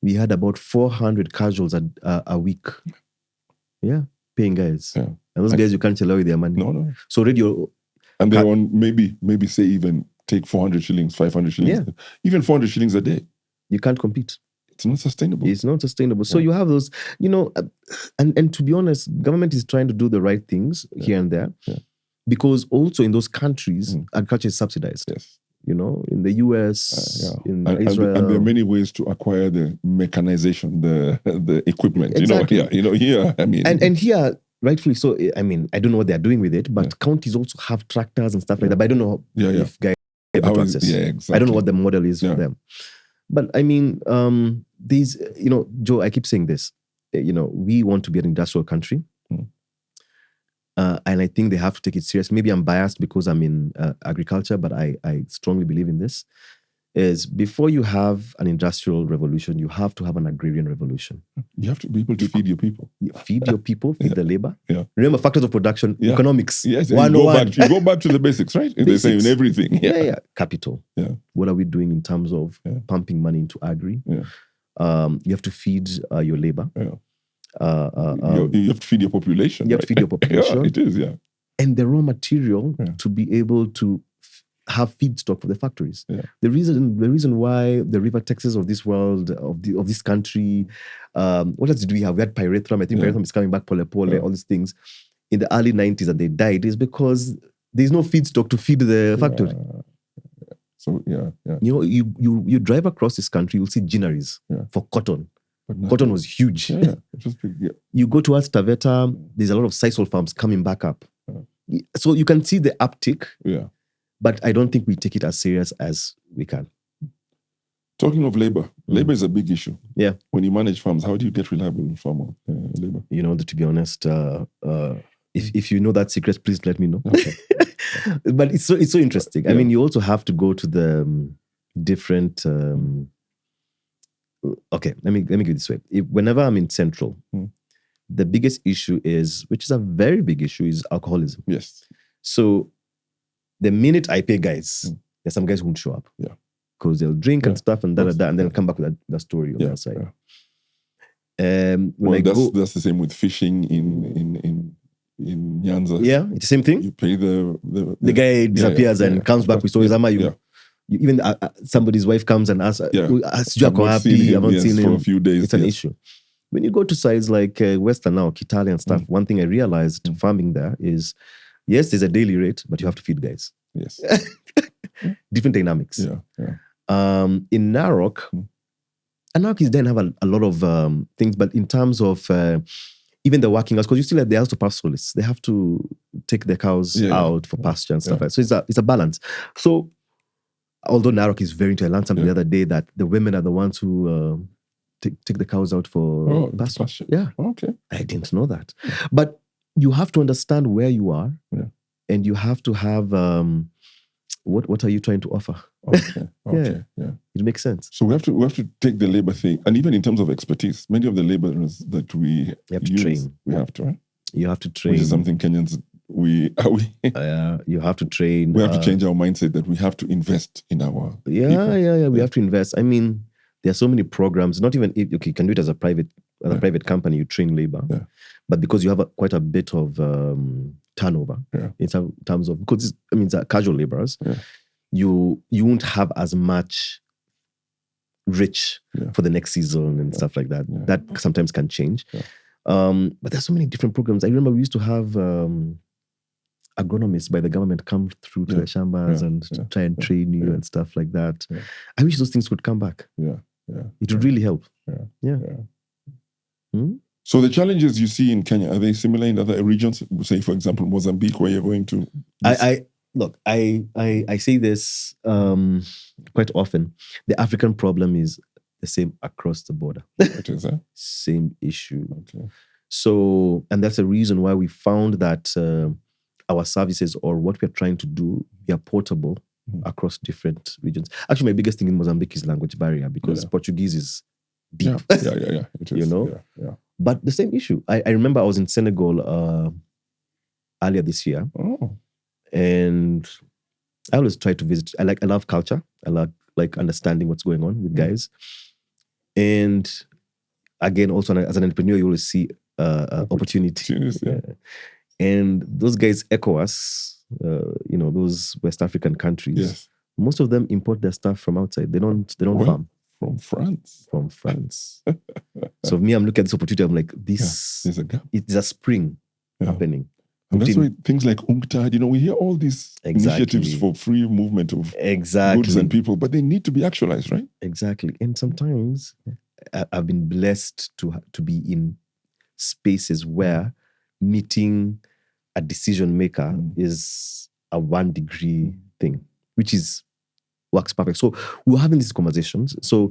we had about 400 casuals a week. Yeah, paying guys. Yeah. And those guys, you can't allow their money. No. So radio... And they're on maybe say even take 400 shillings, 500 shillings, even 400 shillings a day. You can't compete. It's not sustainable. It's not sustainable. So you have those, and to be honest, government is trying to do the right things here and there. Yeah. Because also in those countries, agriculture is subsidized. Yes. In the US, in Israel. And there are many ways to acquire the mechanization, the equipment. Exactly. Here, I mean. And here, rightfully so, I mean, I don't know what they're doing with it, but counties also have tractors and stuff like that. But I don't know if guys get the process. Exactly. I don't know what the model is for them. But I mean, these, Joe, I keep saying this, we want to be an industrial country. And I think they have to take it serious. Maybe I'm biased because I'm in agriculture, but I strongly believe in this. Is before you have an industrial revolution, you have to have an agrarian revolution. You have to be able to feed your people. Feed your people, feed the labor. Yeah. Remember factors of production, economics. Yes, you go back to the basics, right? They say in everything. Yeah. Capital. Yeah. What are we doing in terms of pumping money into agri? Yeah. You have to feed your labor. Yeah. You have to feed your population. You have to feed your population. Yeah, it is, And the raw material to be able to have feedstock for the factories. Yeah. The reason why the River Texas of this world, of this country, what else did we have? We had pyrethrum. I think pyrethrum is coming back, pole, all these things. In the early 90s and they died is because there's no feedstock to feed the factory. So, You drive across this country, you'll see ginneries for cotton. Cotton was huge. You go towards Taveta, there's a lot of sisal farms coming back up. So you can see the uptick. Yeah. But I don't think we take it as serious as we can. Talking of labor is a big issue. Yeah. When you manage farms, how do you get reliable farmer labor? To be honest, if you know that secret, please let me know. Okay. But it's so interesting. Yeah. I mean, you also have to go to the different. Okay, let me give it this way. Whenever I'm in Central, the biggest issue which is a very big issue, is alcoholism. Yes. So the minute I pay guys, there's some guys who won't show up. Yeah. Because they'll drink and stuff and and then come back with that story on the side. Yeah. That's the same with fishing in Nyanza. Yeah, it's the same thing. You pay the guy disappears and comes back with stories. Even somebody's wife comes and asks, I haven't seen him for a few days. It's an issue. When you go to sides like Western now, Kitale and stuff, one thing I realized farming there is, yes, there's a daily rate, but you have to feed guys. Yes. Different dynamics. In Narok, Narok then have a lot of things, but in terms of even the working hours, because you still have the house to pastoralists. They have to take their cows out for pasture and stuff like that. So it's a balance. So although Narok is very into, I learned something the other day that the women are the ones who take the cows out for pasture. Yeah. Okay. I didn't know that. But you have to understand where you are and you have to have, what are you trying to offer? Okay. It makes sense. So we have to take the labor thing, and even in terms of expertise, many of the laborers that we have to train. We have to, right? You have to train. Which is something Kenyans you have to train. We have to change our mindset that we have to invest in our people. We have to invest. I mean, there are so many programs. Not even you can do it as a private company. You train labor, but because you have quite a bit of turnover in terms of, because it's casual laborers, you won't have as much rich for the next season and stuff like that. That sometimes can change. But there's so many different programs. I remember we used to have agronomists by the government come through to the shambas and try and train you and stuff like that. I wish those things could come back. It would really help. So the challenges you see in Kenya, are they similar in other regions? Say, for example, Mozambique, where you're going to? Look, I say this quite often. The African problem is the same across the border. What is that? Same issue. Okay. So, and that's the reason why we found that our services or what we're trying to do, we are portable across different regions. Actually, my biggest thing in Mozambique is language barrier because Portuguese is deep. Yeah. It is. You know? Yeah. But the same issue. I remember I was in Senegal earlier this year. Oh. And I always try to visit. I love culture. I like understanding what's going on with guys. And again, also as an entrepreneur, you always see opportunity. Yeah. And those guys echo us, those West African countries. Yes. Most of them import their stuff from outside. They don't farm. From France. From France. So me, I'm looking at this opportunity. I'm like, there's a gap. It's a spring happening. And that's why things like UNCTAD, we hear all these initiatives for free movement of goods and people, but they need to be actualized, right? Exactly. And sometimes I've been blessed to be in spaces where meeting a decision maker is a 1 degree thing, which works perfect. So we're having these conversations. So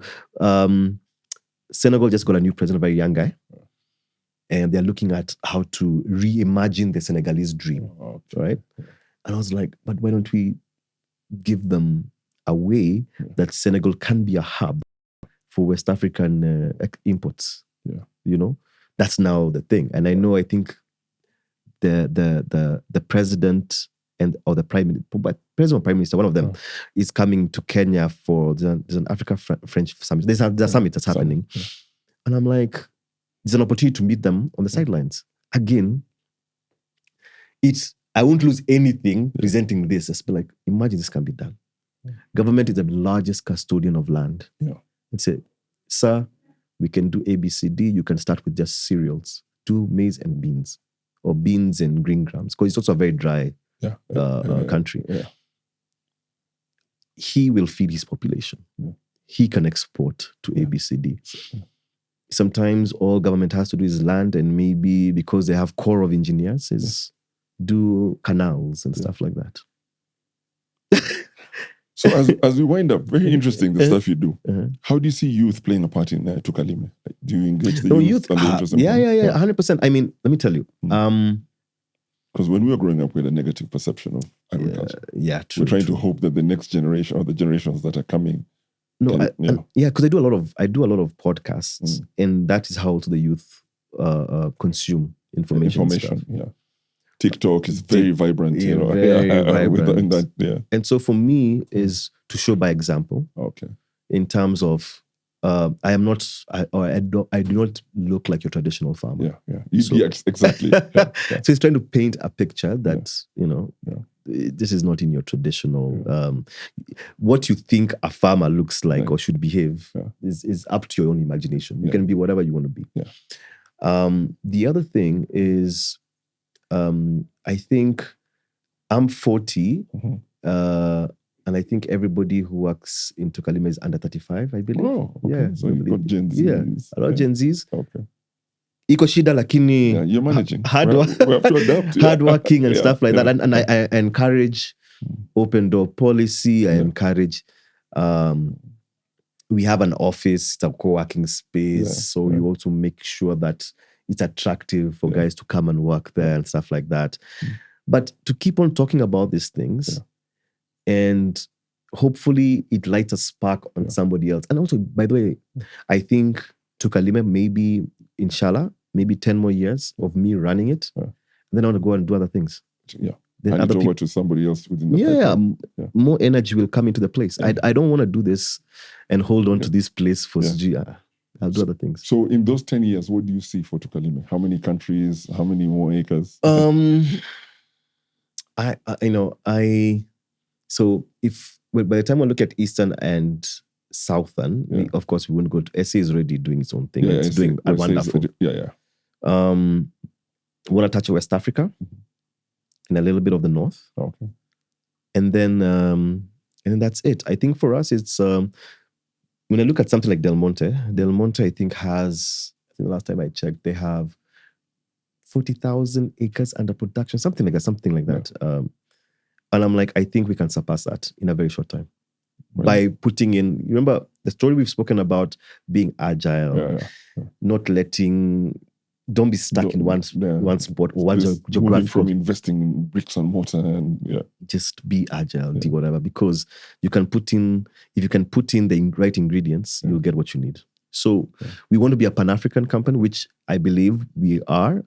Senegal just got a new president, a very young guy. And they're looking at how to reimagine the Senegalese dream, right? And I was like, but why don't we give them a way that Senegal can be a hub for West African imports? Yeah. That's now the thing. And I think the president or the prime minister, but president or prime minister, one of them, is coming to Kenya for there's an Africa-French summit. There's a summit that's happening. Yeah. And I'm like, there's an opportunity to meet them on the sidelines. Again, I won't lose anything presenting this. Just be like, imagine this can be done. Government is the largest custodian of land. Yeah. It's sir, we can do ABCD. You can start with just cereals. Do maize and beans, or beans and green grams, because it's also a very dry country. Yeah. He will feed his population. Yeah. He can export to ABCD. Sometimes all government has to do is land, and maybe because they have core of engineers, is do canals and stuff like that. So as we wind up, very interesting the stuff you do. How do you see youth playing a part in Tukalime? Like, do you engage the youth? And the interest? Yeah, 100%. I mean, let me tell you. Because when we were growing up, we had a negative perception of agriculture. True. We're trying to hope that the next generation or the generations that are coming. Because I do a lot of podcasts, and that is how also the youth consume information. Yeah. TikTok is very vibrant, very vibrant. And so for me is to show by example. Okay. In terms of, I am not, I do not look like your traditional farmer. Exactly. So he's trying to paint a picture that this is not in your traditional. What you think a farmer looks like or should behave is up to your own imagination. You can be whatever you want to be. The other thing is, I think I'm 40, and I think everybody who works in Tukalime is under 35, I believe. Oh, okay. Yeah, so you've got Gen Zs. Yeah, a lot of Gen Zs. Okay. Iko shida lakini you're managing. We have to adapt. Hardworking and stuff like that. And I encourage open door policy. I encourage, we have an office, it's a co-working space. So you also make sure that it's attractive for guys to come and work there and stuff like that. But to keep on talking about these things, and hopefully it lights a spark on somebody else. And also, by the way, I think Tukalime, maybe, inshallah, maybe 10 more years of me running it. And then I want to go and do other things. Then hand it over to somebody else within the more energy will come into the place. I don't want to do this and hold on to this place for I'll do other things. So in those 10 years, what do you see for Tukalime? How many countries? How many more acres? So if by the time I look at Eastern and Southern, of course we wouldn't go to SA is already doing its own thing. It's doing wonderful. Want to touch West Africa and a little bit of the North. Okay. And then that's it. I think for us it's when I look at something like Del Monte, I think has, the last time I checked, they have 40,000 acres under production, something like that. And I'm like, I think we can surpass that in a very short time. Right. By putting in, remember the story we've spoken about being agile, not letting, don't be stuck in one spot or one geographical. From investing in bricks and mortar and just be agile, do whatever, because you can put in, if you can put in the right ingredients, you'll get what you need. So we want to be a Pan-African company, which I believe we are,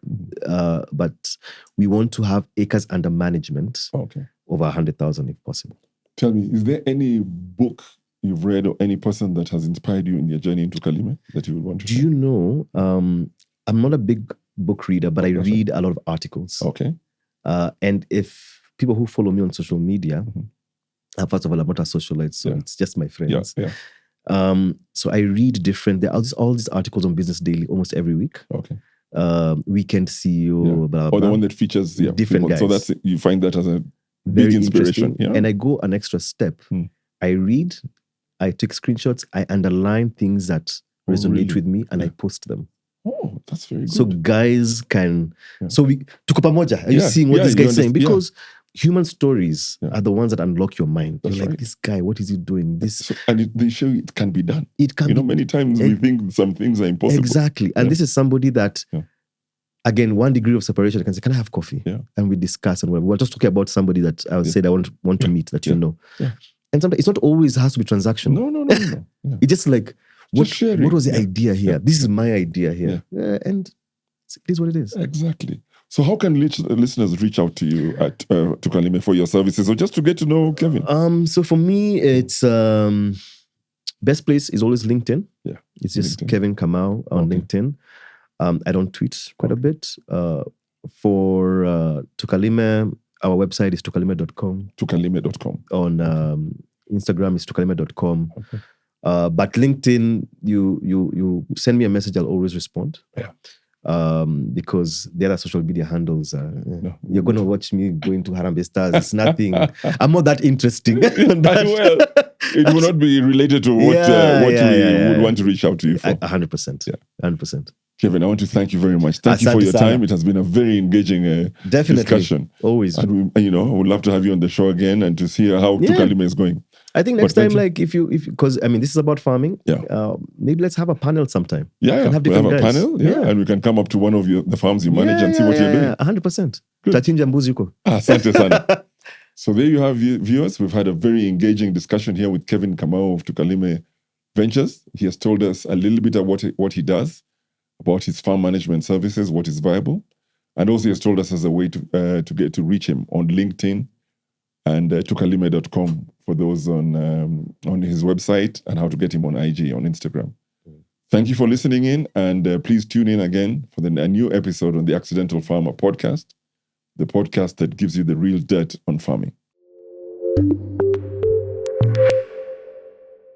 but we want to have acres under management over 100,000 if possible. Tell me, is there any book you've read or any person that has inspired you in your journey into Tukalime that you would want to share? Do you know, I'm not a big book reader, but I read a lot of articles. Okay. And if people who follow me on social media, first of all, I'm not a socialite, so it's just my friends. So I read there are all these articles on Business Daily almost every week. Okay. Weekend CEO, blah, blah, or the one that features different people. guys. So you find that as a very big inspiration. And I go an extra step. I read, I take screenshots, I underline things that resonate with me, and I post them. Oh, that's very good. So guys can, so we, tuko pamoja. Are you seeing what this guy is saying? Because human stories are the ones that unlock your mind. You're like, this guy, what is he doing? And they show it can be done. It can be. Many times we think some things are impossible. Exactly. And this is somebody that, again, 1 degree of separation, I can say, can I have coffee? And we discuss and we're just talking about somebody that I would say that I want to meet, that you know. And sometimes it's not always has to be transactional. No. It's just like, what was the idea here? This is my idea here. And it is what it is. Exactly. So how can listeners reach out to you at Tukalime for your services or just to get to know Kevin? So for me, it's best place is always LinkedIn. It's just LinkedIn. Kevin Kamau on LinkedIn. I don't tweet quite a bit. For Tukalime, our website is tukalime.com. Tukalime.com. On Instagram is tukalime.com. Okay. But LinkedIn, you send me a message, I'll always respond. Because the other social media handles, you're going to watch me going to Harambee Stars. It's nothing. I'm not that interesting. It will not be related to what we would want to reach out to you for. 100%. 100%. Kevin, I want to thank you very much. Thank you for your time. It has been a very engaging discussion. Always. And I would love to have you on the show again and to see how Tukalime is going. I think next time, like because this is about farming. Maybe let's have a panel sometime. We'll have a panel. And we can come up to one of the farms you manage and see what you're doing. 100%. Tachinja mbuzi yuko. Asante sana. So there you have viewers. We've had a very engaging discussion here with Kevin Kamau of Tukalime Ventures. He has told us a little bit about what he does, about his farm management services, what is viable, and also he has told us as a way to reach him on LinkedIn and tukalime.com for those on his website, and how to get him on IG, on Instagram. Thank you for listening in, and please tune in again for a new episode on the Accidental Farmer podcast, the podcast that gives you the real dirt on farming.